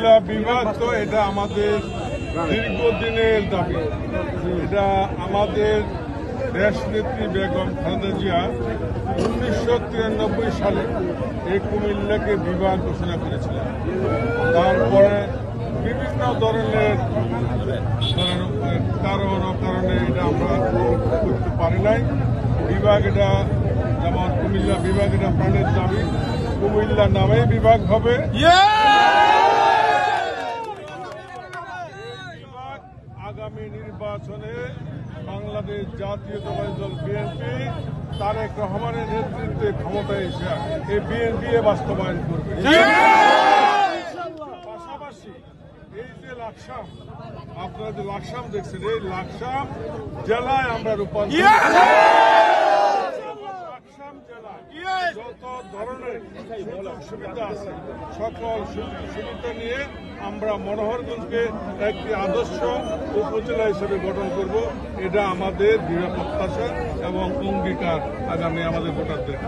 কুমিল্লা বিভাগ তো এটা আমাদের দীর্ঘদিনের দাবি। এটা আমাদের দেশনেত্রী বেগম খালেদা জিয়া 1993 সালে এই কুমিল্লাকে বিভাগ ঘোষণা করেছিলেন। তারপরে বিভিন্ন ধরনের কারণ অকারণে এটা আমরা করতে পারি নাই। বিভাগ এটা যেমন কুমিল্লা বিভাগ এটা প্রাণের দাবি, কুমিল্লা নামেই বিভাগ হবে। আগামী নির্বাচনে বাংলাদেশ জাতীয়তাবাদী দল বিএনপি তারেক রহমানের নেতৃত্বে ক্ষমতায় এসে এই বিএনপি বাস্তবায়ন করবে। পাশাপাশি এই যে লাকসাম, আপনারা যে লাকসাম দেখছেন, এই লাকসাম জেলায় আমরা রূপান্তর যত ধরনের সুযোগ সুবিধা আছে সকল সুযোগ সুবিধা নিয়ে আমরা মনোহরগঞ্জকে একটি আদর্শ উপজেলা হিসেবে গঠন করব। এটা আমাদের দৃঢ় প্রত্যাশা এবং অঙ্গীকার আগামী আমাদের ভোটারদের।